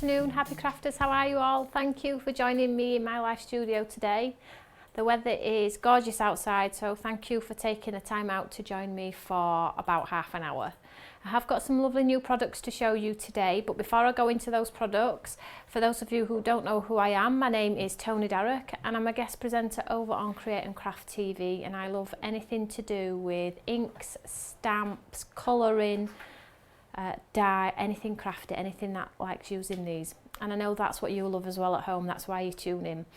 afternoon, happy crafters, how are you all? Thank you for joining me in my live studio today. The weather is gorgeous outside, so thank you for taking the time out to join me for about half an hour. I have got some lovely new products to show you today, but before I go into those products, for those of you who don't know who I am, my name is Toni Darroch and I'm a guest presenter over on Create and Craft TV, and I love anything to do with inks, stamps, colouring, dye, anything crafty, anything that likes using these. And I know that's what you love as well at home, that's why you tune in.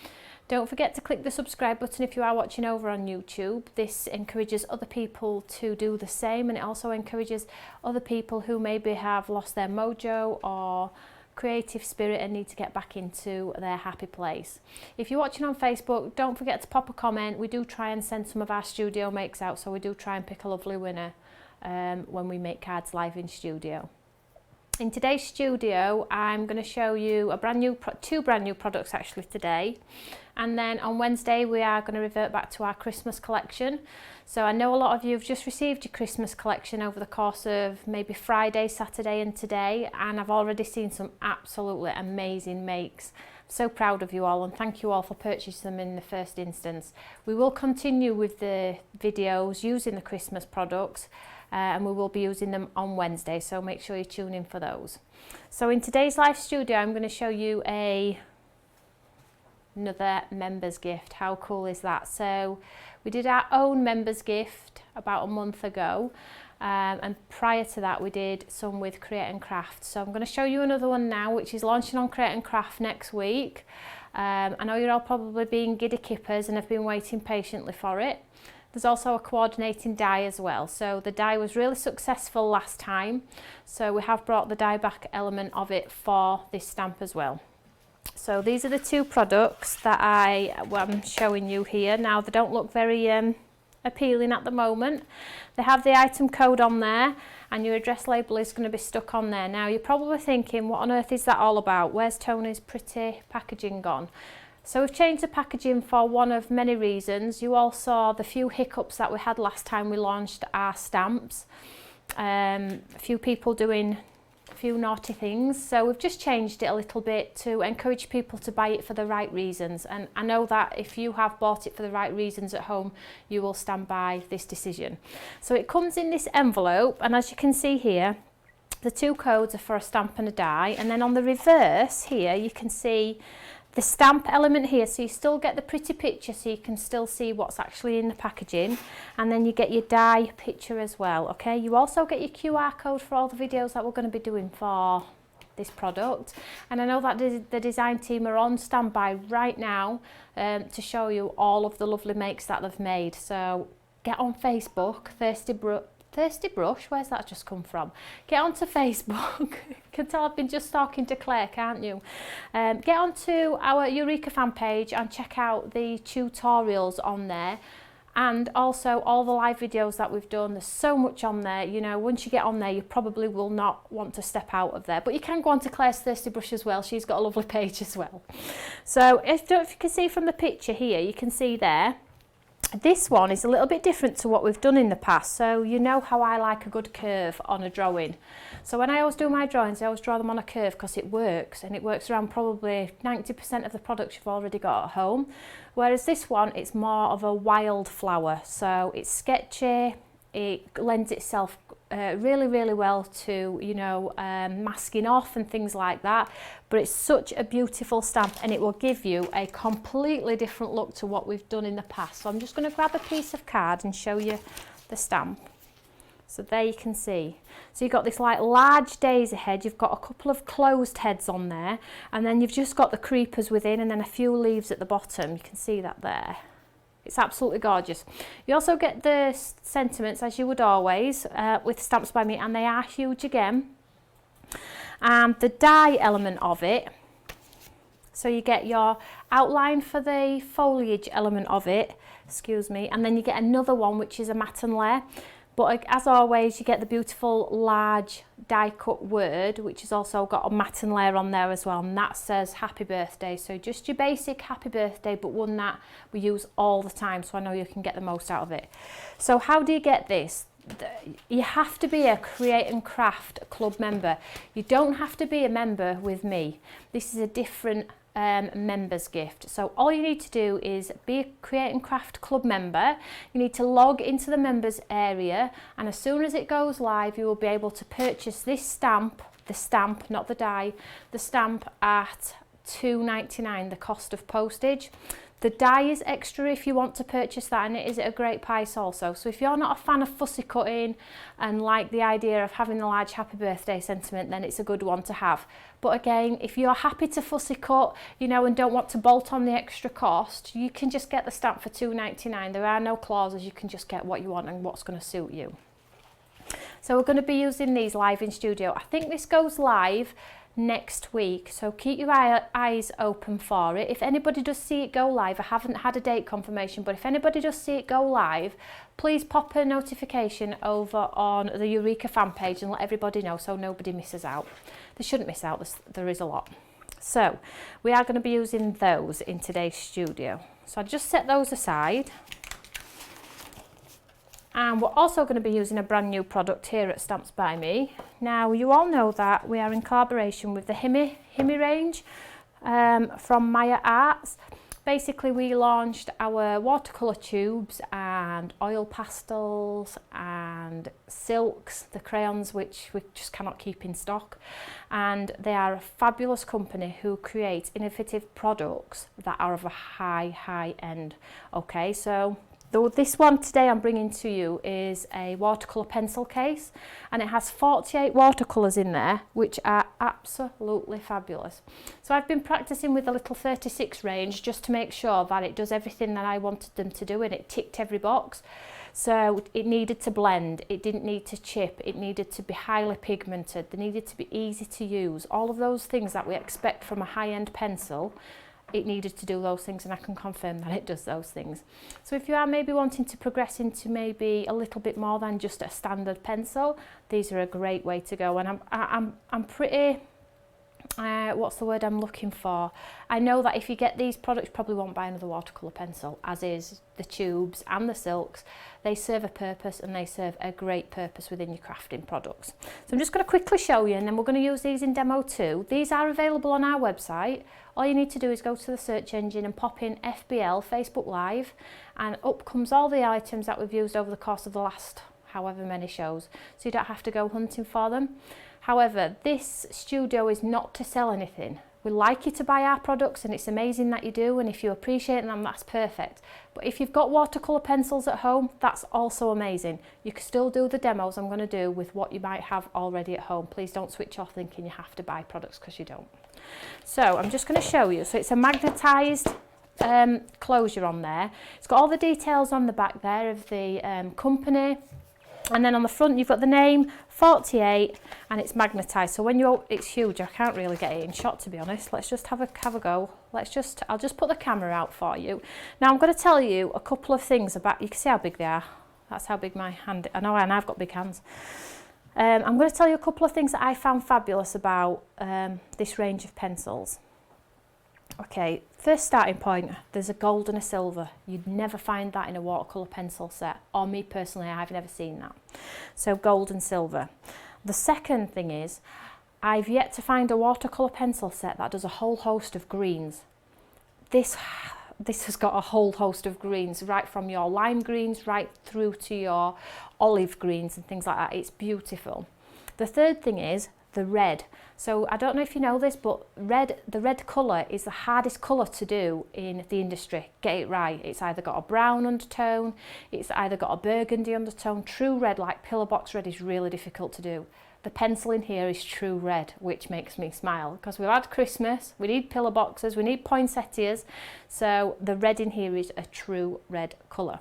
Don't forget to click the subscribe button if you are watching over on YouTube. This encourages other people to do the same, and it also encourages other people who maybe have lost their mojo or creative spirit and need to get back into their happy place. If you're watching on Facebook, don't forget to pop a comment. We do try and send some of our studio makes out, so we do try and pick a lovely winner when we make cards live in studio. In today's studio, I'm going to show you two brand new products actually today, and then on Wednesday we are going to revert back to our Christmas collection. So I know a lot of you have just received your Christmas collection over the course of maybe Friday, Saturday and today, and I've already seen some absolutely amazing makes. I'm so proud of you all, and thank you all for purchasing them in the first instance. We will continue with the videos using the Christmas products, and we will be using them on Wednesday, so make sure you tune in for those. So in today's live studio, I'm going to show you another members gift. How cool is that? So we did our own members gift about a month ago, and prior to that we did some with Create and Craft. So I'm going to show you another one now, which is launching on Create and Craft next week. I know you're all probably being giddy kippers and have been waiting patiently for it. There's also a coordinating die as well. So the die was really successful last time, so we have brought the die back element of it for this stamp as well. So these are the two products that I'm showing you here. Now they don't look very appealing at the moment. They have the item code on there and your address label is going to be stuck on there. Now you're probably thinking, what on earth is that all about? Where's Toni's pretty packaging gone? So we've changed the packaging for one of many reasons. You all saw the few hiccups that we had last time we launched our stamps. A few people doing a few naughty things. So we've just changed it a little bit to encourage people to buy it for the right reasons. And I know that if you have bought it for the right reasons at home, you will stand by this decision. So it comes in this envelope, and as you can see here, the two codes are for a stamp and a die. And then on the reverse here, you can see the stamp element here, so you still get the pretty picture, so you can still see what's actually in the packaging, and then you get your die picture as well. Okay, you also get your QR code for all the videos that we're going to be doing for this product, and I know that the design team are on standby right now to show you all of the lovely makes that they've made. So get on Facebook, Thirsty Brush, where's that just come from? Get onto Facebook. You can tell I've been just talking to Claire, can't you? Get onto our Eureka fan page and check out the tutorials on there, and also all the live videos that we've done. There's so much on there. You know, once you get on there, you probably will not want to step out of there. But you can go on to Claire's Thirsty Brush as well. She's got a lovely page as well. So if you can see from the picture here, you can see there, this one is a little bit different to what we've done in the past. So you know how I like a good curve on a drawing. So when I always do my drawings, I always draw them on a curve because it works, and it works around probably 90% of the products you've already got at home. Whereas this one, it's more of a wild flower. So it's sketchy, it lends itself really, really well to, you know, masking off and things like that. But it's such a beautiful stamp, and it will give you a completely different look to what we've done in the past. So I'm just going to grab a piece of card and show you the stamp. So there you can see. So you've got this like large daisy head, you've got a couple of closed heads on there, and then you've just got the creepers within, and then a few leaves at the bottom. You can see that there. It's absolutely gorgeous. You also get the sentiments, as you would always, with Stamps by Me, and they are huge again. And the die element of it, so you get your outline for the foliage element of it, excuse me, and then you get another one which is a matten layer. But as always, you get the beautiful large die cut word, which has also got a matten layer on there as well, and that says happy birthday. So just your basic happy birthday, but one that we use all the time, so I know you can get the most out of it. So how do you get this? you have to be a Create and Craft Club member. You don't have to be a member with me. This is a different members gift. So all you need to do is be a Create and Craft Club member. You need to log into the members area, and as soon as it goes live, you will be able to purchase this stamp, the stamp, not the die, the stamp at £2.99, the cost of postage. The die is extra if you want to purchase that, and it is at a great price also. So if you're not a fan of fussy cutting and like the idea of having the large happy birthday sentiment, then it's a good one to have. But again, if you're happy to fussy cut, you know, and don't want to bolt on the extra cost, you can just get the stamp for £2.99. There are no clauses, you can just get what you want and what's going to suit you. So we're going to be using these live in studio. I think this goes live next week, so keep your eyes open for it. If anybody does see it go live, I haven't had a date confirmation, but if anybody does see it go live, please pop a notification over on the Eureka fan page and let everybody know so nobody misses out. They shouldn't miss out, there is a lot. So we are going to be using those in today's studio. So I just set those aside. And we're also going to be using a brand new product here at Stamps by Me. Now, you all know that we are in collaboration with the Himi range from Maya Arts. Basically, we launched our watercolour tubes and oil pastels and silks, the crayons which we just cannot keep in stock. And they are a fabulous company who create innovative products that are of a high end. Okay, so this one today I'm bringing to you is a watercolour pencil case, and it has 48 watercolours in there, which are absolutely fabulous. So I've been practicing with the little 36 range just to make sure that it does everything that I wanted them to do, and it ticked every box. So it needed to blend, it didn't need to chip, it needed to be highly pigmented, they needed to be easy to use. All of those things that we expect from a high-end pencil, it needed to do those things, and I can confirm that it does those things. So if you are maybe wanting to progress into maybe a little bit more than just a standard pencil, these are a great way to go. And I'm pretty, what's the word I'm looking for? I know that if you get these products, you probably won't buy another watercolour pencil, as is the tubes and the silks. They serve a purpose, and they serve a great purpose within your crafting products. So I'm just going to quickly show you, and then we're going to use these in demo too. These are available on our website. All you need to do is go to the search engine and pop in FBL, Facebook Live, and up comes all the items that we've used over the course of the last however many shows. So you don't have to go hunting for them. However, this studio is not to sell anything. We like you to buy our products, and it's amazing that you do, and if you appreciate them, that's perfect. But if you've got watercolour pencils at home, that's also amazing. You can still do the demos I'm going to do with what you might have already at home. Please don't switch off thinking you have to buy products, because you don't. So I'm just going to show you. So it's a magnetised closure on there. It's got all the details on the back there of the company. And then on the front you've got the name, 48, and it's magnetised. So when it's huge, I can't really get it in shot, to be honest. Let's just have a go. I'll just put the camera out for you. Now I'm going to tell you a couple of things about, you can see how big they are. That's how big my hand, I know, and I've got big hands. I'm going to tell you a couple of things that I found fabulous about this range of pencils. Okay, first starting point, there's a gold and a silver. You'd never find that in a watercolour pencil set, or me personally, I've never seen that. So gold and silver. The second thing is, I've yet to find a watercolour pencil set that does a whole host of greens. This has got a whole host of greens, right from your lime greens right through to your olive greens and things like that. It's beautiful. The third thing is the red. So I don't know if you know this, but the red colour is the hardest colour to do in the industry. Get it right. It's either got a brown undertone, it's either got a burgundy undertone. True red, like pillar box red, is really difficult to do. The pencil in here is true red, which makes me smile, because we've had Christmas, we need pillar boxes, we need poinsettias, so the red in here is a true red colour.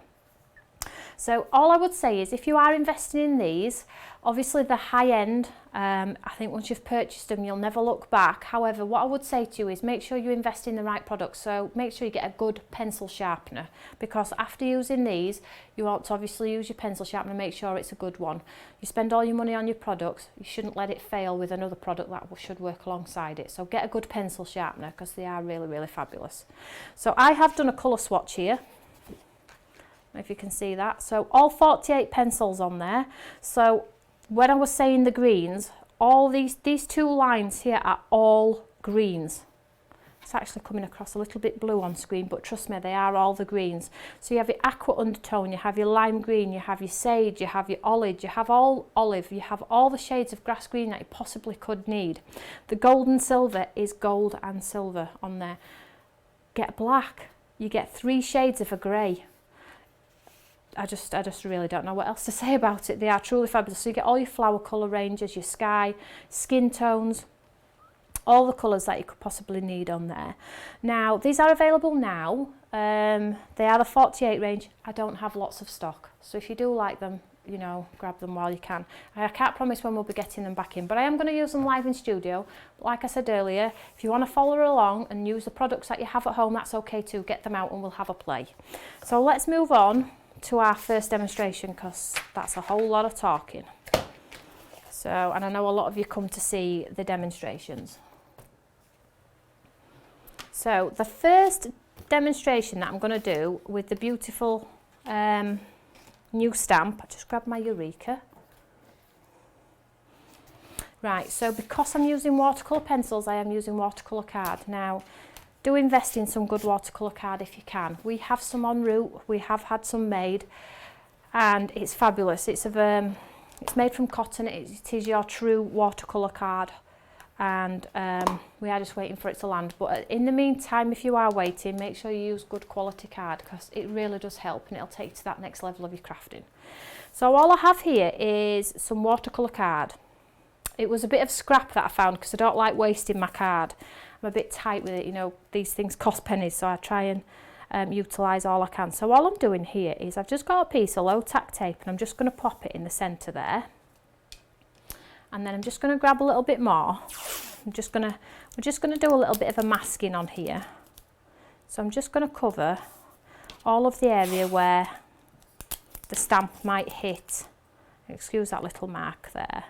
So all I would say is, if you are investing in these, obviously the high end, I think once you've purchased them, you'll never look back. However, what I would say to you is make sure you invest in the right products. So make sure you get a good pencil sharpener, because after using these, you want to obviously use your pencil sharpener, make sure it's a good one. You spend all your money on your products, you shouldn't let it fail with another product that should work alongside it. So get a good pencil sharpener, because they are really, really fabulous. So I have done a colour swatch here. if you can see that. So all 48 pencils on there. So when I was saying the greens, all these two lines here are all greens. It's actually coming across a little bit blue on screen, but trust me, they are all the greens. So you have your aqua undertone, you have your lime green, you have your sage, you have your olive, you have all olive, you have all the shades of grass green that you possibly could need. The gold and silver is gold and silver on there. Get black, you get 3 shades of a grey. I just really don't know what else to say about it. They are truly fabulous. So you get all your flower colour ranges, your sky, skin tones, all the colours that you could possibly need on there. Now, these are available now. They are the 48 range. I don't have lots of stock. So if you do like them, you know, grab them while you can. I can't promise when we'll be getting them back in, but I am going to use them live in studio. But like I said earlier, if you want to follow along and use the products that you have at home, that's okay too. Get them out and we'll have a play. So let's move on to our first demonstration, because that's a whole lot of talking. So, and I know a lot of you come to see the demonstrations. So the first demonstration that I'm going to do with the beautiful new stamp, I just grabbed my Eureka. Right, so because I'm using watercolour pencils, I am using watercolour card. Now, do invest in some good watercolour card if you can. We have some en route, we have had some made, and it's fabulous. It's made from cotton, it is your true watercolour card. And we are just waiting for it to land, but in the meantime, if you are waiting, make sure you use good quality card, because it really does help and it'll take you to that next level of your crafting. So all I have here is some watercolour card. It was a bit of scrap that I found, because I don't like wasting my card. I'm a bit tight with it, you know, these things cost pennies, so I try and utilise all I can. So all I'm doing here is I've just got a piece of low tack tape and I'm just going to pop it in the centre there. And then I'm just going to grab a little bit more. We're just going to do a little bit of a masking on here. So I'm just going to cover all of the area where the stamp might hit. Excuse that little mark there.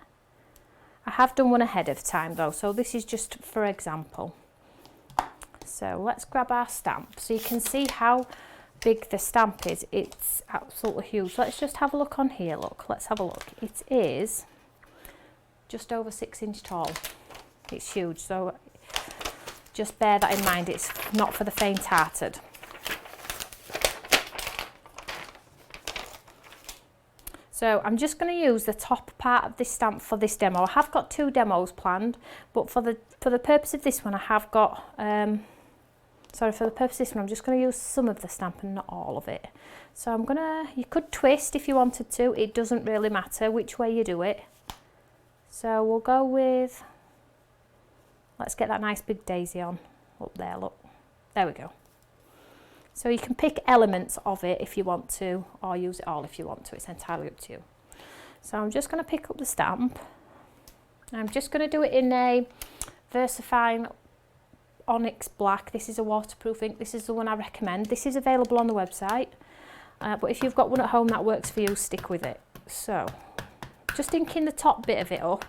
I have done one ahead of time though, so this is just for example. So let's grab our stamp so you can see how big the stamp is. It's absolutely huge. Let's just have a look on here. Look, let's have a look. It is just over 6 inch tall. It's huge, so just bear that in mind. It's not for the faint-hearted. So I'm just going to use the top part of this stamp for this demo. I have got 2 demos planned, but for the purpose of this one, I have got for the purpose of this one, I'm just going to use some of the stamp and not all of it. So you could twist if you wanted to. It doesn't really matter which way you do it. So we'll go with, let's get that nice big daisy on up there, look. There we go. So you can pick elements of it if you want to, or use it all if you want to. It's entirely up to you. So I'm just going to pick up the stamp. I'm just going to do it in a Versamark Onyx Black. This is a waterproof ink. This is the one I recommend. This is available on the website. But if you've got one at home that works for you, stick with it. So just inking the top bit of it up.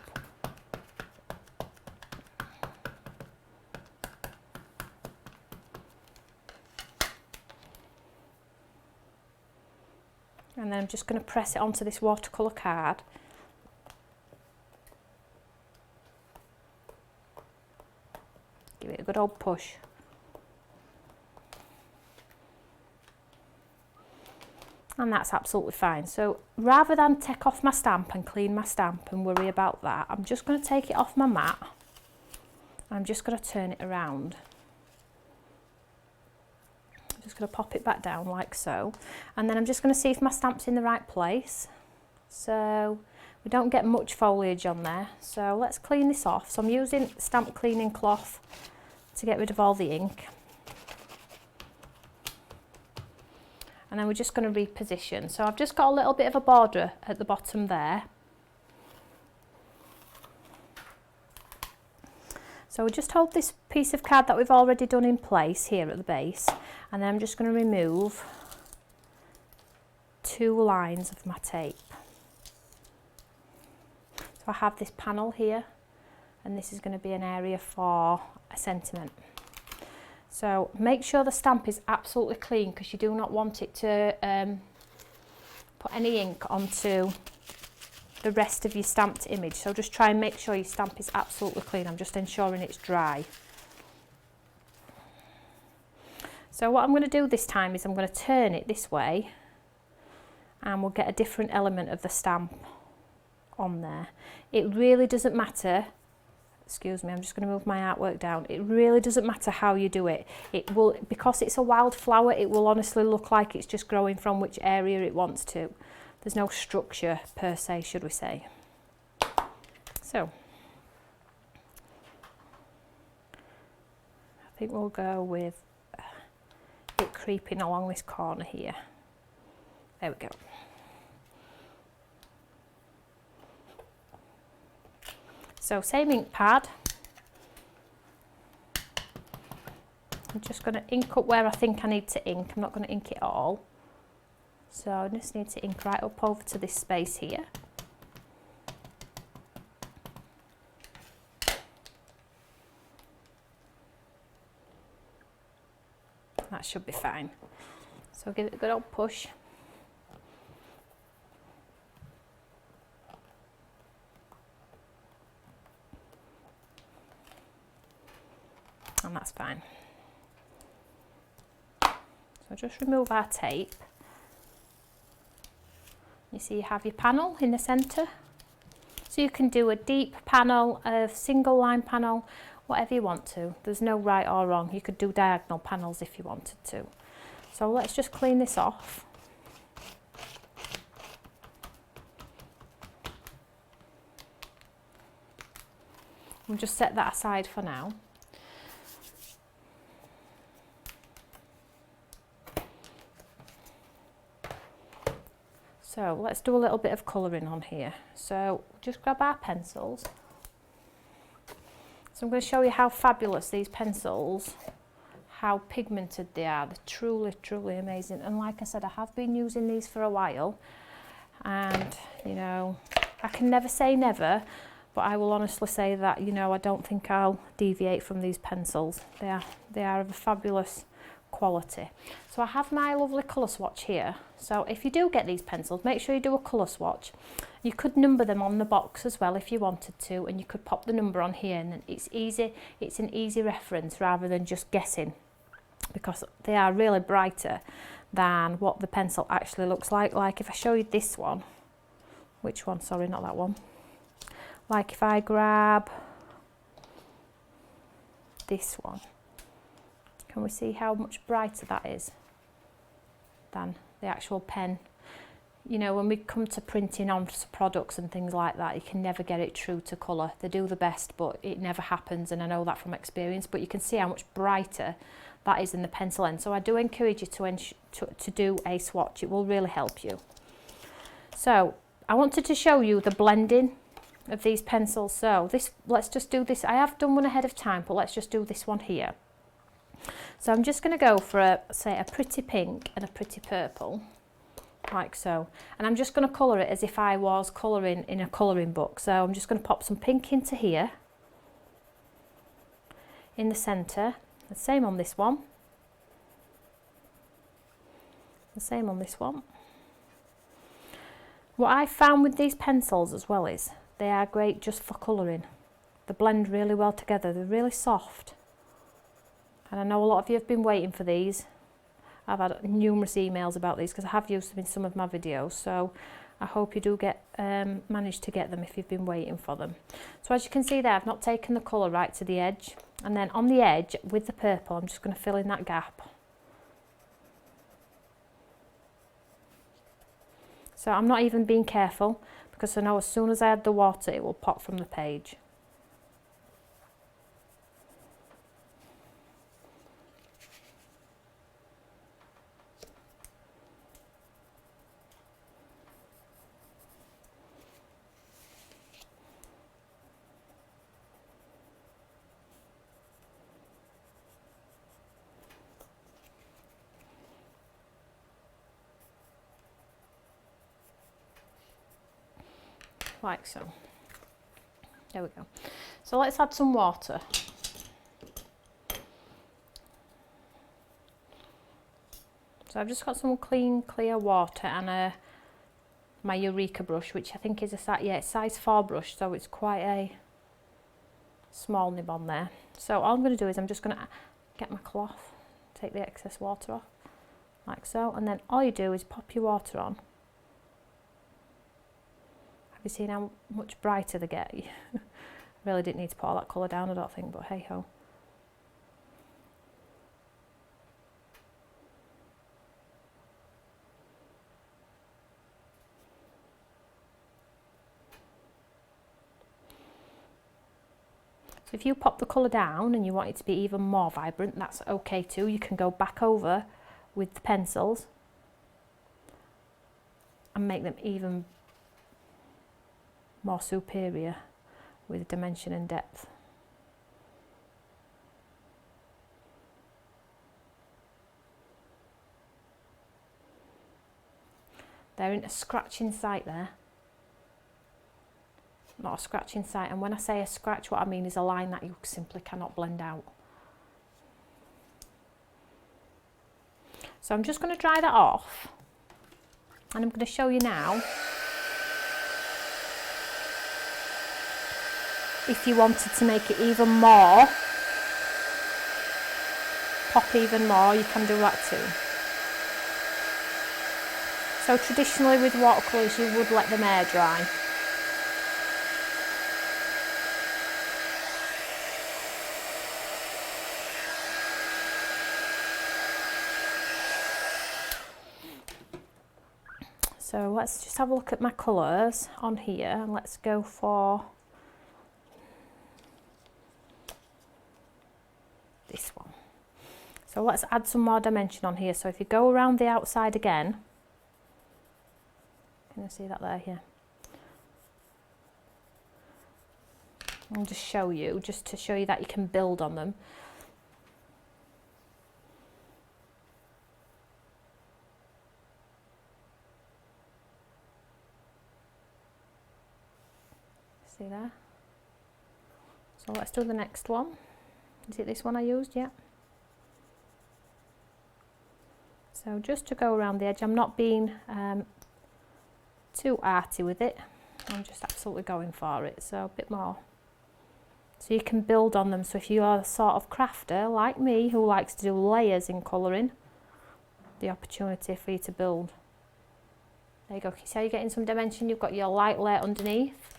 And then I'm just going to press it onto this watercolour card. Give it a good old push. And that's absolutely fine. So rather than take off my stamp and clean my stamp and worry about that, I'm just going to take it off my mat. I'm just going to turn it around. I'm just going to pop it back down like so. And then I'm just going to see if my stamp's in the right place. So we don't get much foliage on there. So let's clean this off. So I'm using stamp cleaning cloth to get rid of all the ink. And then we're just going to reposition. So I've just got a little bit of a border at the bottom there. So we'll just hold this piece of card that we've already done in place here at the base, and then I'm just going to remove 2 lines of my tape. So I have this panel here, and this is going to be an area for a sentiment. So make sure the stamp is absolutely clean, because you do not want it to put any ink onto the rest of your stamped image. So just try and make sure your stamp is absolutely clean. I'm just ensuring it's dry. So what I'm going to do this time is I'm going to turn it this way and we'll get a different element of the stamp on there. It really doesn't matter, excuse me, I'm just going to move my artwork down. It really doesn't matter how you do it. It will, because it's a wildflower, it will honestly look like it's just growing from which area it wants to. There's no structure per se, should we say. So I think we'll go with it creeping along this corner here. There we go. So same ink pad. I'm just going to ink up where I think I need to ink. I'm not going to ink it all. So I just need to ink right up over to this space here. That should be fine. So give it a good old push. And that's fine. So just remove our tape. You see you have your panel in the centre. So you can do a deep panel, a single line panel, whatever you want to. There's no right or wrong. You could do diagonal panels if you wanted to. So let's just clean this off. And just set that aside for now. So let's do a little bit of colouring on here. So just grab our pencils. So I'm going to show you how fabulous these pencils, how pigmented they are. They're truly, truly amazing. And like I said, I have been using these for a while. And, you know, I can never say never, but I will honestly say that, you know, I don't think I'll deviate from these pencils. They are of a fabulous quality. So I have my lovely colour swatch here. So if you do get these pencils, make sure you do a colour swatch. You could number them on the box as well if you wanted to, and you could pop the number on here, and it's easy. It's an easy reference rather than just guessing, because they are really brighter than what the pencil actually looks like. Like if I show you this one, which one? Sorry, not that one. Like if I grab this one, can we see how much brighter that is than the actual pen? You know, when we come to printing on products and things like that, you can never get it true to colour. They do the best, but it never happens, and I know that from experience. But you can see how much brighter that is in the pencil end. So I do encourage you to do a swatch. It will really help you. So I wanted to show you the blending of these pencils. So this, let's just do this. I have done one ahead of time, but let's just do this one here. So I'm just going to go for say a pretty pink and a pretty purple, like so, and I'm just going to colour it as if I was colouring in a colouring book. So I'm just going to pop some pink into here in the centre, the same on this one, the same on this one. What I found with these pencils as well is they are great just for colouring. They blend really well together. They're really soft. And I know a lot of you have been waiting for these. I've had numerous emails about these because I have used them in some of my videos. So I hope you do get manage to get them if you've been waiting for them. So as you can see there, I've not taken the colour right to the edge. And then on the edge with the purple, I'm just going to fill in that gap. So I'm not even being careful because I know as soon as I add the water, it will pop from the page. Like so. There we go. So let's add some water. So I've just got some clean, clear water and a my Eureka brush, which I think is a size, yeah, it's size 4 brush, so it's quite a small nib on there. So all I'm going to do is I'm just going to get my cloth, take the excess water off, like so, and then all you do is pop your water on. Have you seen how much brighter they get? Really didn't need to put all that colour down, I don't think, but hey ho. So if you pop the colour down and you want it to be even more vibrant, that's okay too. You can go back over with the pencils and make them even more superior with dimension and depth. There isn't a scratch in sight there. Not a scratch in sight, and when I say a scratch, what I mean is a line that you simply cannot blend out. So I'm just going to dry that off, and I'm going to show you now if you wanted to make it even more, pop even more, you can do that too. So traditionally with watercolours you would let them air dry. So let's just have a look at my colours on here, and let's go for this one. So let's add some more dimension on here. So if you go around the outside again, can you see that there? Here. I'll just show you, just to show you that you can build on them. See there? So let's do the next one. Is it this one I used? Yeah. So just to go around the edge, I'm not being too arty with it. I'm just absolutely going for it. So a bit more. So you can build on them. So if you are a sort of crafter like me who likes to do layers in colouring, the opportunity for you to build. There you go. Can you see how you're getting some dimension? You've got your light layer underneath.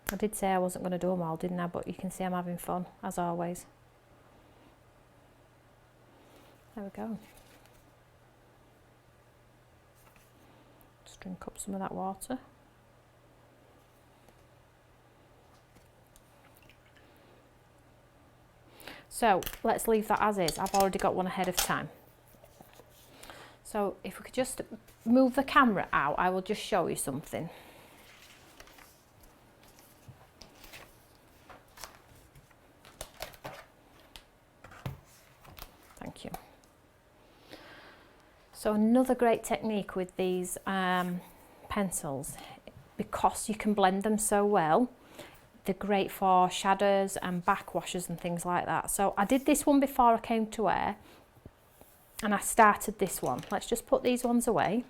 I did say I wasn't going to do them all, didn't I? But you can see I'm having fun, as always. There we go. Just drink up some of that water. So let's leave that as is. I've already got one ahead of time. So if we could just move the camera out, I will just show you something. Thank you. So another great technique with these pencils, because you can blend them so well, they're great for shadows and backwashes and things like that. So I did this one before I came to air, and I started this one. Let's just put these ones away.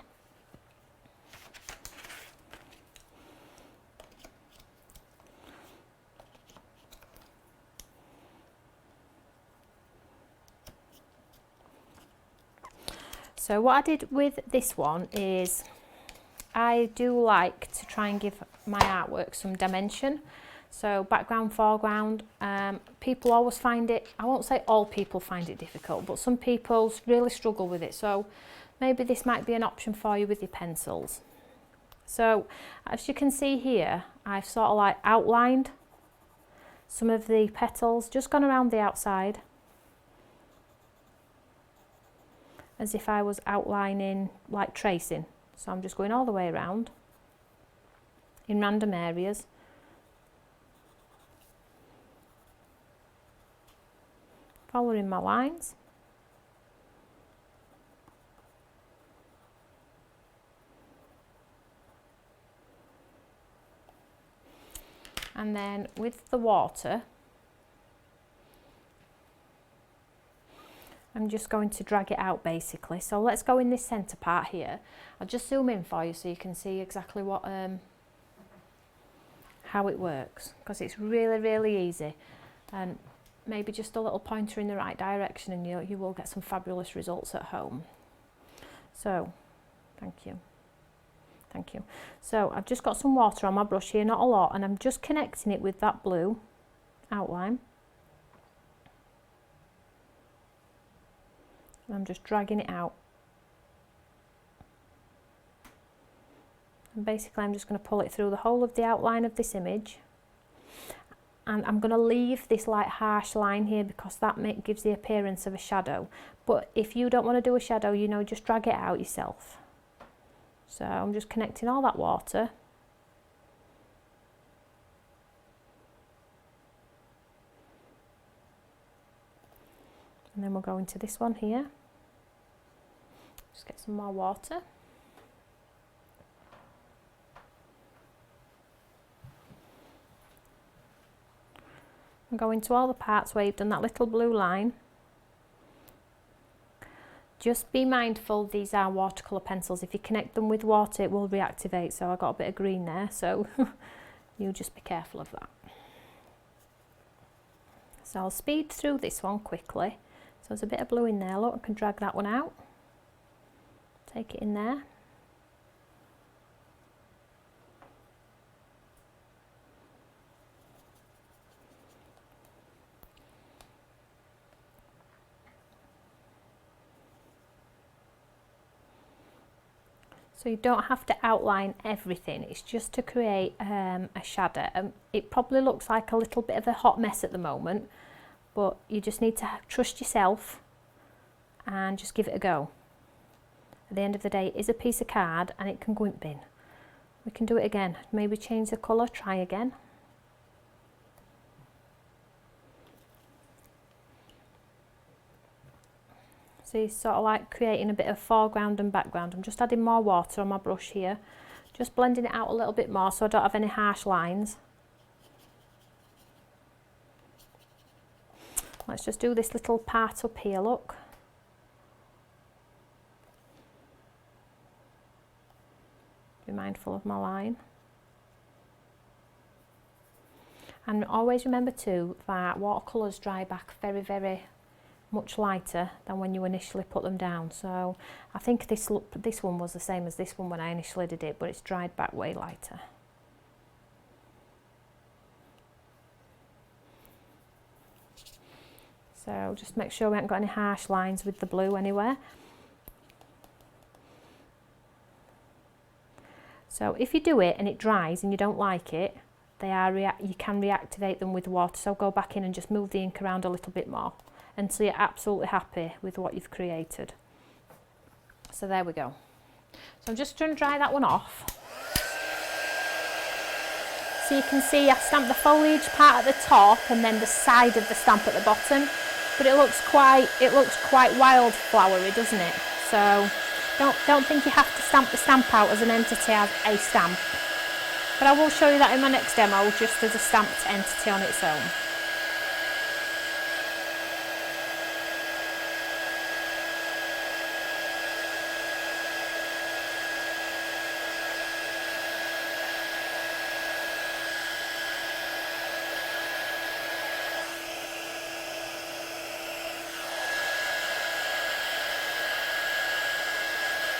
So what I did with this one is I do like to try and give my artwork some dimension. So background, foreground, people always find it, I won't say all people find it difficult, but some people really struggle with it. So maybe this might be an option for you with your pencils. So as you can see here, I've sort of like outlined some of the petals, just gone around the outside, as if I was outlining, like tracing. So I'm just going all the way around in random areas. Following my lines. And then with the water, I'm just going to drag it out basically. So let's go in this centre part here. I'll just zoom in for you so you can see exactly what how it works, because it's really easy, and maybe just a little pointer in the right direction and you will get some fabulous results at home. So thank you. So I've just got some water on my brush here, not a lot, and I'm just connecting it with that blue outline. And I'm just dragging it out. And basically I'm just going to pull it through the whole of the outline of this image. And I'm going to leave this light harsh line here because that gives the appearance of a shadow. But if you don't want to do a shadow, you know, just drag it out yourself. So I'm just connecting all that water. And then we'll go into this one here. Just get some more water. And go into all the parts where you've done that little blue line. Just be mindful, these are watercolour pencils. If you connect them with water, it will reactivate. So I got a bit of green there, so you just be careful of that. So I'll speed through this one quickly. So there's a bit of blue in there. Look, I can drag that one out. Take it in there. So you don't have to outline everything, it's just to create a shadow. It probably looks like a little bit of a hot mess at the moment, but you just need to trust yourself and just give it a go. At the end of the day, it is a piece of card and it can go in bin. We can do it again, maybe change the colour, try again. So you're sort of like creating a bit of foreground and background. I'm just adding more water on my brush here, just blending it out a little bit more so I don't have any harsh lines. Let's just do this little part up here, look. Be mindful of my line. And always remember too that watercolours dry back very much lighter than when you initially put them down. So I think this one was the same as this one when I initially did it, but it's dried back way lighter. So just make sure we haven't got any harsh lines with the blue anywhere. So if you do it and it dries and you don't like it, you can reactivate them with water. So go back in and just move the ink around a little bit more until you're absolutely happy with what you've created. So there we go. So I'm just going to dry that one off. So you can see I stamped the foliage part at the top and then the side of the stamp at the bottom, but it looks quite wildflowery, doesn't it? So don't think you have to stamp the stamp out as an entity as a stamp. But I will show you that in my next demo, just as a stamped entity on its own.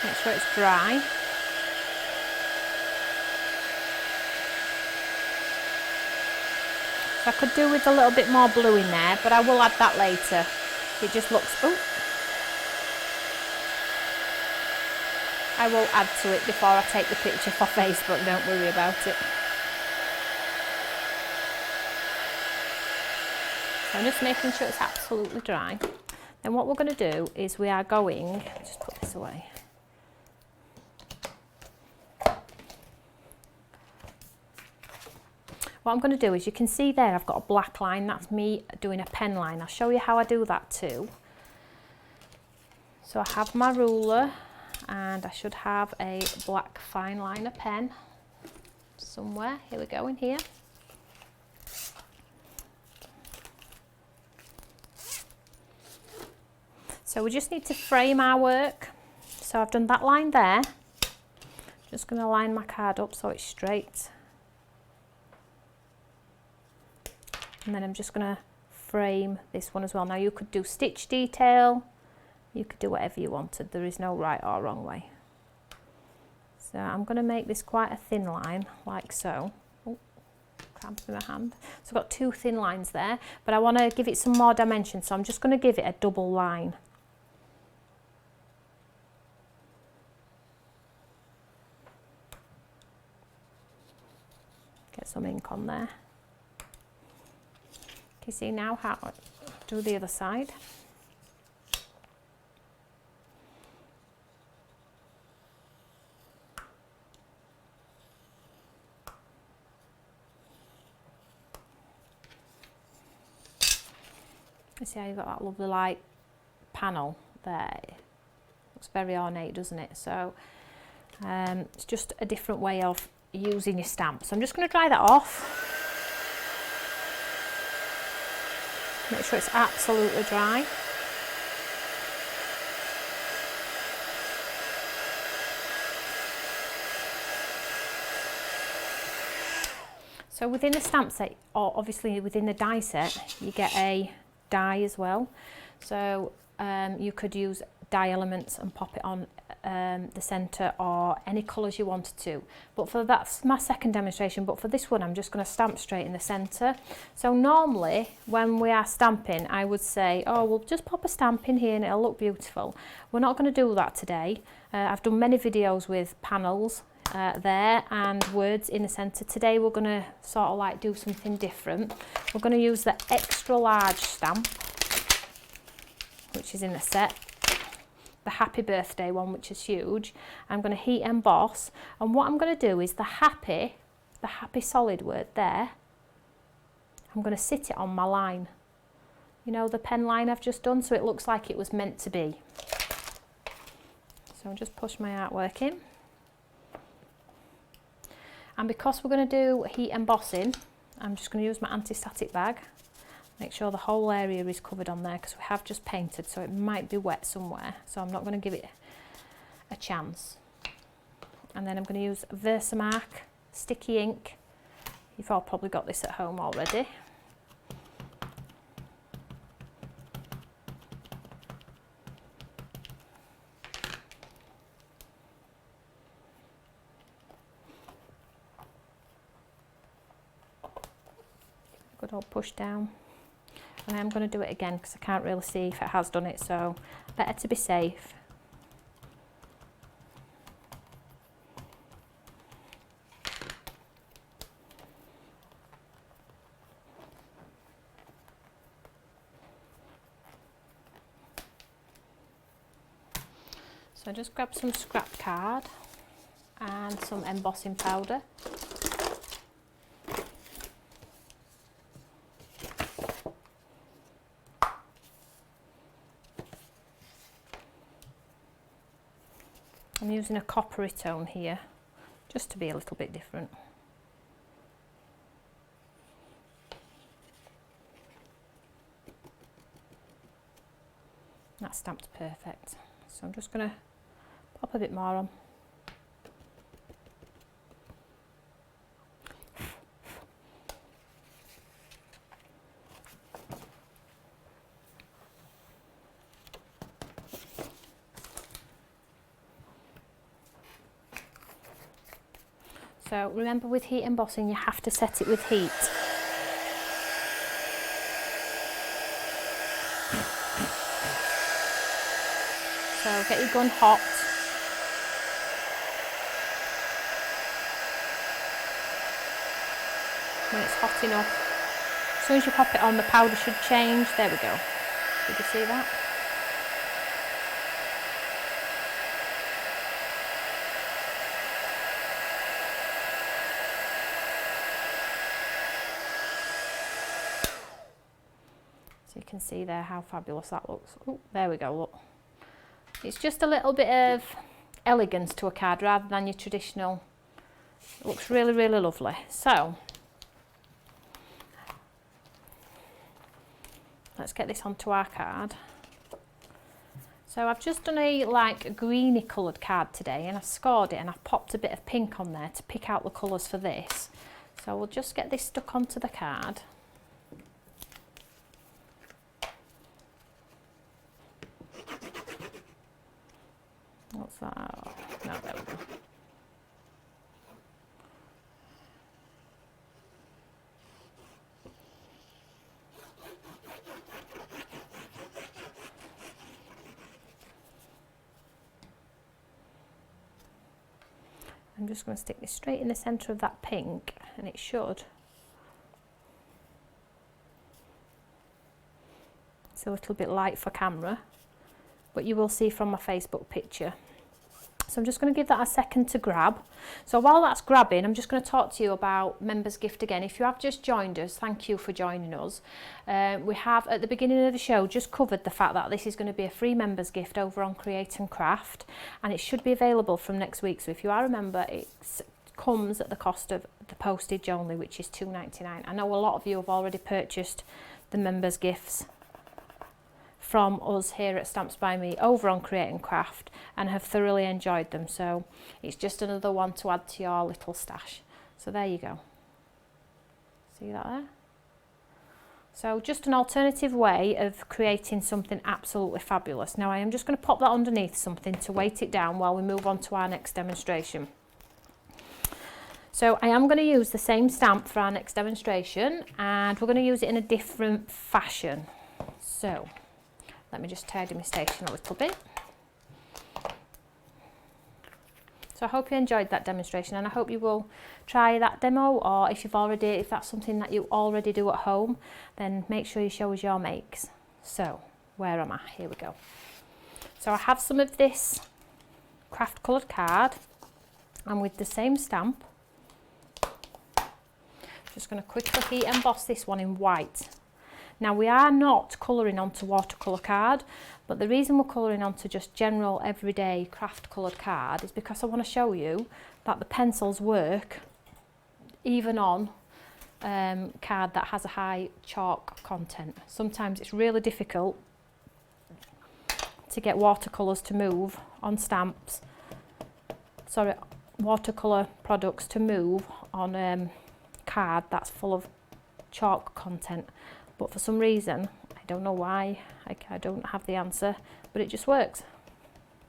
Make sure it's dry. So I could do with a little bit more blue in there, but I will add that later. It just looks, oh. I will add to it before I take the picture for Facebook, don't worry about it. So I'm just making sure it's absolutely dry. Then what we're going to do is we are going, just put this away. What I'm going to do is, you can see there I've got a black line, that's me doing a pen line. I'll show you how I do that too. So I have my ruler and I should have a black fine liner pen somewhere. Here we go, in here. So we just need to frame our work. So I've done that line there. Just going to line my card up so it's straight. And then I'm just going to frame this one as well. Now you could do stitch detail, you could do whatever you wanted. There is no right or wrong way. So I'm going to make this quite a thin line, like so. Oh, cramps in my hand. So I've got two thin lines there, but I want to give it some more dimension, so I'm just going to give it a double line. Get some ink on there. Can you see now how to do the other side? You see how you've got that lovely light panel there? Looks very ornate, doesn't it? So it's just a different way of using your stamp. So I'm just going to dry that off. Make sure it's absolutely dry. So within the stamp set, or obviously within the die set, you get a die as well. So you could use die elements and pop it on the centre or any colours you wanted to. But for that's my second demonstration, but for this one I'm just going to stamp straight in the centre. So normally when we are stamping I would say, oh, we'll just pop a stamp in here and it'll look beautiful. We're not going to do that today. I've done many videos with panels there and words in the centre. Today we're going to sort of like do something different. We're going to use the extra large stamp, which is in the set, the happy birthday one, which is huge. I'm going to heat emboss, and what I'm going to do is the happy solid word there, I'm going to sit it on my line, you know, the pen line I've just done, so it looks like it was meant to be. So I'll just push my artwork in. And because we're going to do heat embossing, I'm just going to use my anti-static bag. Make sure the whole area is covered on there because we have just painted, so it might be wet somewhere. So I'm not going to give it a chance. And then I'm going to use Versamark Sticky Ink. You've all probably got this at home already. Good old push down. And I'm going to do it again because I can't really see if it has done it, so better to be safe. So just grab some scrap card and some embossing powder. I'm using a coppery tone here, just to be a little bit different. That stamp's perfect. So I'm just going to pop a bit more on. So remember, with heat embossing you have to set it with heat. So get your gun hot. When it's hot enough, as soon as you pop it on, the powder should change. There we go. Did you see that? You can see there how fabulous that looks. Oh, there we go, look. It's just a little bit of elegance to a card rather than your traditional. It looks really, really lovely. So, let's get this onto our card. So I've just done a like greeny coloured card today, and I've scored it and I've popped a bit of pink on there to pick out the colours for this. So we'll just get this stuck onto the card. What's that? No, there we go. I'm just going to stick this straight in the centre of that pink, and it should. It's a little bit light for camera, but you will see from my Facebook picture. So I'm just going to give that a second to grab. So while that's grabbing, I'm just going to talk to you about Members Gift again. If you have just joined us, thank you for joining us. We have at the beginning of the show just covered the fact that this is going to be a free Members Gift over on Create and Craft, and it should be available from next week. So if you are a member, it comes at the cost of the postage only, which is £2.99. I know a lot of you have already purchased the Members Gifts from us here at Stamps by Me over on Create and Craft and have thoroughly enjoyed them, so it's just another one to add to your little stash. So there you go, see that there? So just an alternative way of creating something absolutely fabulous. Now I am just going to pop that underneath something to weight it down while we move on to our next demonstration. So I am going to use the same stamp for our next demonstration, and we're going to use it in a different fashion. So let me just tidy my station a little bit. So I hope you enjoyed that demonstration, and I hope you will try that demo, or if that's something that you already do at home, then make sure you show us your makes. So where am I? Here we go. So I have some of this craft coloured card, and with the same stamp, just going to quickly heat emboss this one in white. Now we are not colouring onto watercolour card, but the reason we're colouring onto just general everyday craft coloured card is because I want to show you that the pencils work even on card that has a high chalk content. Sometimes it's really difficult to get watercolours to move on stamps, sorry, watercolour products to move on card that's full of chalk content. But for some reason, I don't know why, I don't have the answer, but it just works.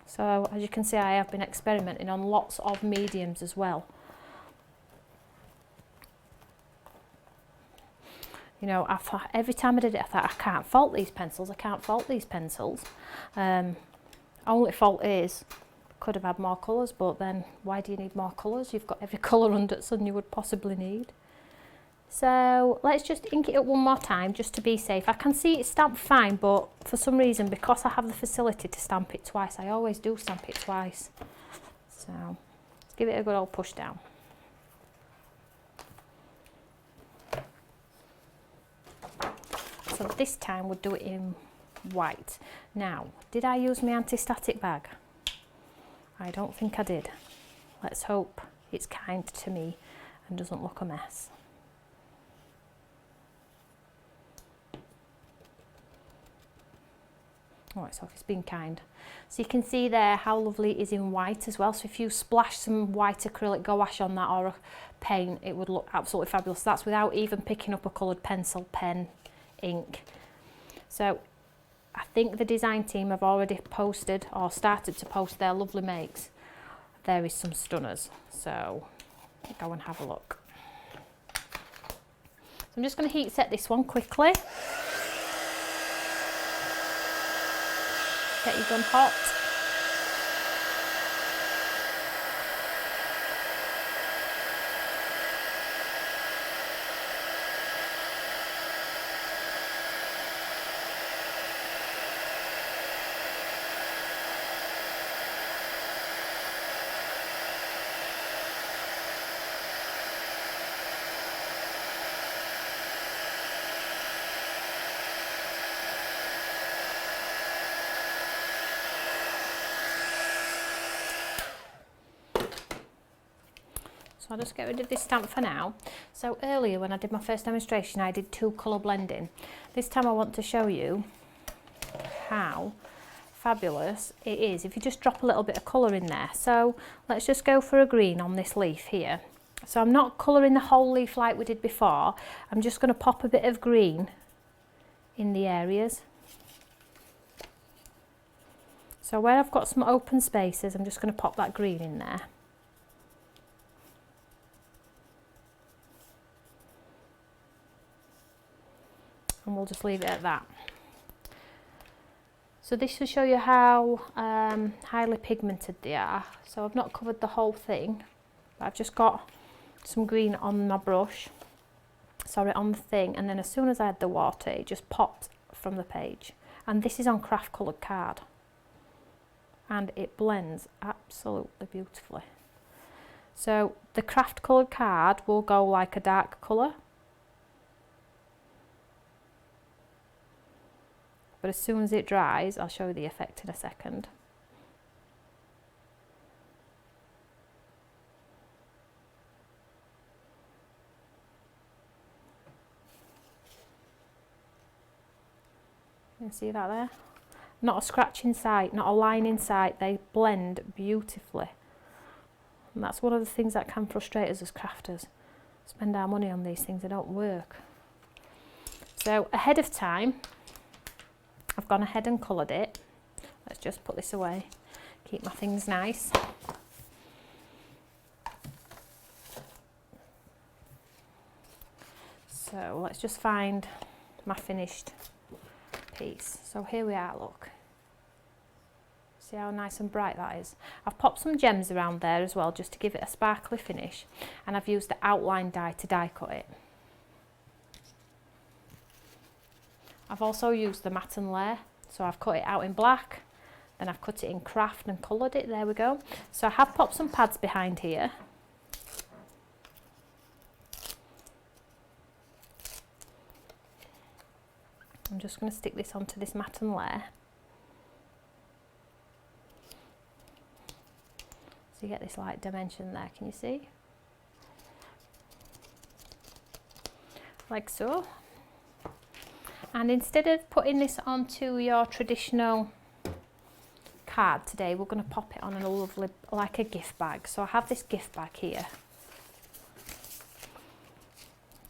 So as you can see, I have been experimenting on lots of mediums as well. You know, every time I did it, I thought, I can't fault these pencils, I can't fault these pencils. Only fault is, could have had more colours, but then why do you need more colours? You've got every colour under the sun you would possibly need. So let's just ink it up one more time just to be safe. I can see it's stamped fine, but for some reason, because I have the facility to stamp it twice, I always do stamp it twice. So let's give it a good old push down. So this time we'll do it in white. Now, did I use my anti-static bag? I don't think I did. Let's hope it's kind to me and doesn't look a mess. Alright, so it's been kind. So you can see there how lovely it is in white as well. So if you splash some white acrylic gouache on that or a paint, it would look absolutely fabulous. That's without even picking up a coloured pencil, pen, ink. So I think the design team have already posted or started to post their lovely makes. There is some stunners, so go and have a look. So I'm just going to heat set this one quickly. Get your gun hot. So I'll just get rid of this stamp for now. So earlier when I did my first demonstration, I did 2 colour blending. This time I want to show you how fabulous it is if you just drop a little bit of colour in there. So let's just go for a green on this leaf here. So I'm not colouring the whole leaf like we did before. I'm just going to pop a bit of green in the areas. So where I've got some open spaces, I'm just going to pop that green in there. And we'll just leave it at that. So this will show you how highly pigmented they are. So I've not covered the whole thing, but I've just got some green on my brush, sorry, on the thing, and then as soon as I add the water, it just pops from the page. And this is on craft coloured card, and it blends absolutely beautifully. So the craft coloured card will go like a dark colour, but as soon as it dries, I'll show you the effect in a second. You can see that there? Not a scratch in sight, not a line in sight, they blend beautifully. And that's one of the things that can frustrate us as crafters. Spend our money on these things, they don't work. So ahead of time, I've gone ahead and coloured it. Let's just put this away, keep my things nice. So let's just find my finished piece. So here we are, look. See how nice and bright that is? I've popped some gems around there as well, just to give it a sparkly finish, and I've used the outline die to die cut it. I've also used the matte and layer, so I've cut it out in black, then I've cut it in craft and coloured it, there we go. So I have popped some pads behind here. I'm just going to stick this onto this matte and layer. So you get this light dimension there, can you see? Like so. And instead of putting this onto your traditional card today, we're going to pop it on a lovely, like a gift bag. So I have this gift bag here.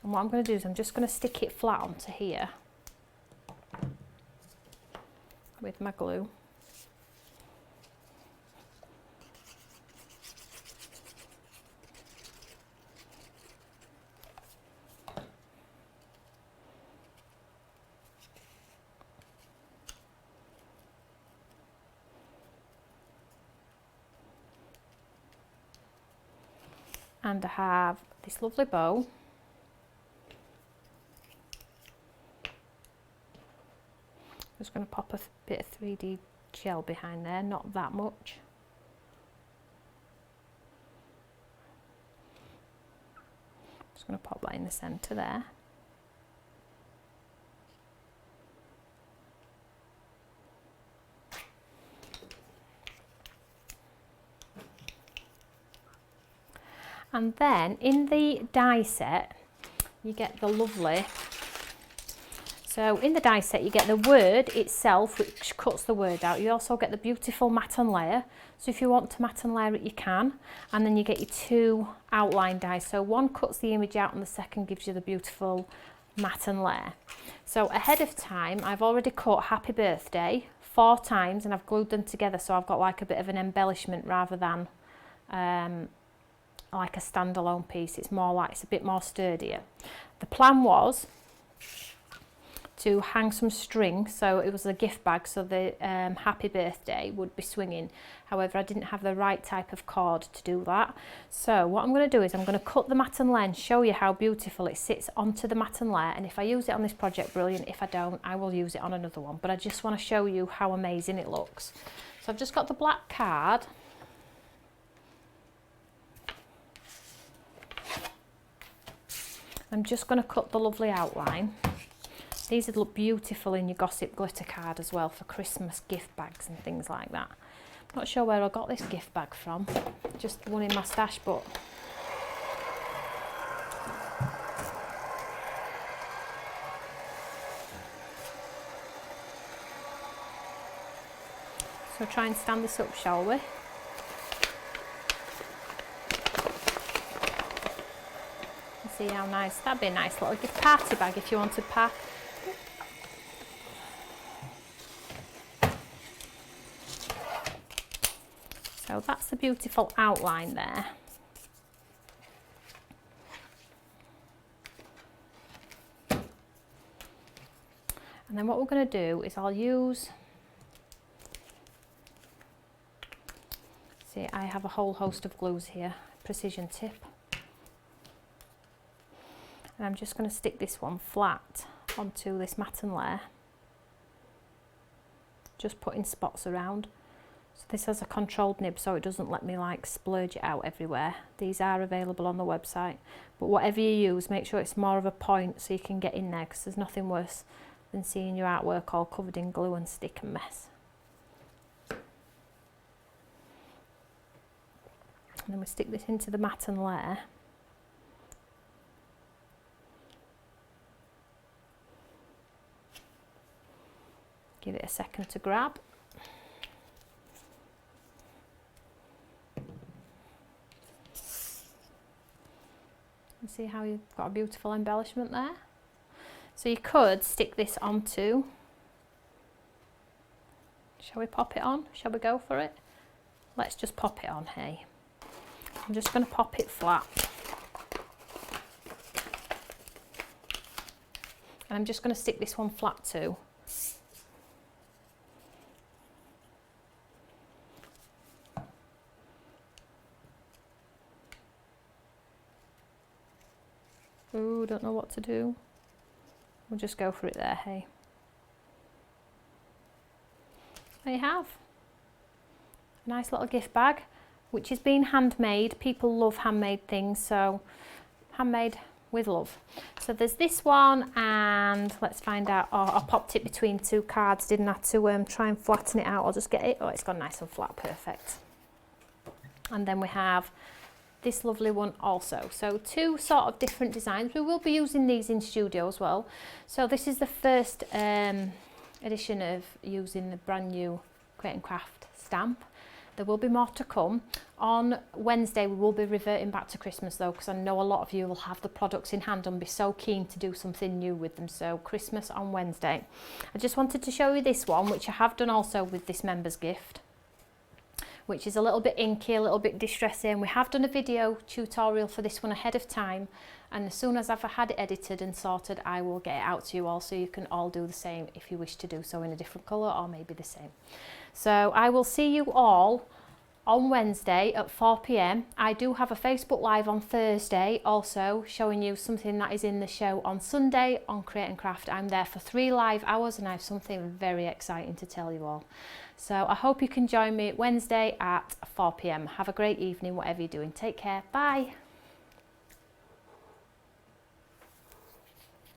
And what I'm going to do is I'm just going to stick it flat onto here with my glue. And I have this lovely bow. Just going to pop a bit of 3D gel behind there, not that much. Just going to pop that in the centre there. And then in the die set, you get the lovely, so in the die set you get the word itself, which cuts the word out. You also get the beautiful matte and layer. So if you want to matte and layer it, you can. And then you get your two outline dies. So one cuts the image out and the second gives you the beautiful matte and layer. So ahead of time, I've already cut Happy Birthday 4 times and I've glued them together. So I've got like a bit of an embellishment rather than like a standalone piece. It's more like, it's a bit more sturdier. The plan was to hang some string, so it was a gift bag, so the Happy Birthday would be swinging. However, I didn't have the right type of cord to do that. So what I'm going to do is I'm going to cut the matte and layer and show you how beautiful it sits onto the matte and layer. And if I use it on this project, brilliant. If I don't, I will use it on another one. But I just want to show you how amazing it looks. So I've just got the black card. I'm just going to cut the lovely outline. These would look beautiful in your gossip glitter card as well for Christmas gift bags and things like that. I'm not sure where I got this gift bag from, just one in my stash, but So try and stand this up, shall we? See how nice, that'd be a nice little gift party bag if you want to pack. So that's the beautiful outline there. And then what we're going to do is I'll use, see, I have a whole host of glues here, precision tip. And I'm just going to stick this one flat onto this matten layer, just putting spots around. So this has a controlled nib so it doesn't let me like splurge it out everywhere. These are available on the website, but whatever you use, make sure it's more of a point so you can get in there, because there's nothing worse than seeing your artwork all covered in glue and stick and mess. And then we stick this into the matten layer. Give it a second to grab. And see how you've got a beautiful embellishment there. So you could stick this onto, shall we pop it on? Shall we go for it? Let's just pop it on, hey. I'm just going to pop it flat. And I'm just going to stick this one flat too. Ooh, don't know what to do. We'll just go for it there, hey. There you have. A nice little gift bag, which has been handmade. People love handmade things, so handmade with love. So there's this one, and let's find out. Oh, I popped it between two cards, didn't I, to try and flatten it out. I'll just get it. Oh, it's gone nice and flat, perfect. And then we have this lovely one also. So two sort of different designs. We will be using these in studio as well. So this is the first edition of using the brand new Create and Craft stamp. There will be more to come. On Wednesday we will be reverting back to Christmas though, because I know a lot of you will have the products in hand and be so keen to do something new with them. So Christmas on Wednesday. I just wanted to show you this one, which I have done also with this members gift, which is a little bit inky, a little bit distressing. We have done a video tutorial for this one ahead of time, and as soon as I've had it edited and sorted, I will get it out to you all so you can all do the same if you wish to do so in a different colour or maybe the same. So I will see you all on Wednesday at 4 p.m. I do have a Facebook Live on Thursday also showing you something that is in the show on Sunday on Create and Craft. I'm there for 3 live hours and I have something very exciting to tell you all. So I hope you can join me Wednesday at 4 p.m. Have a great evening, whatever you're doing. Take care. Bye.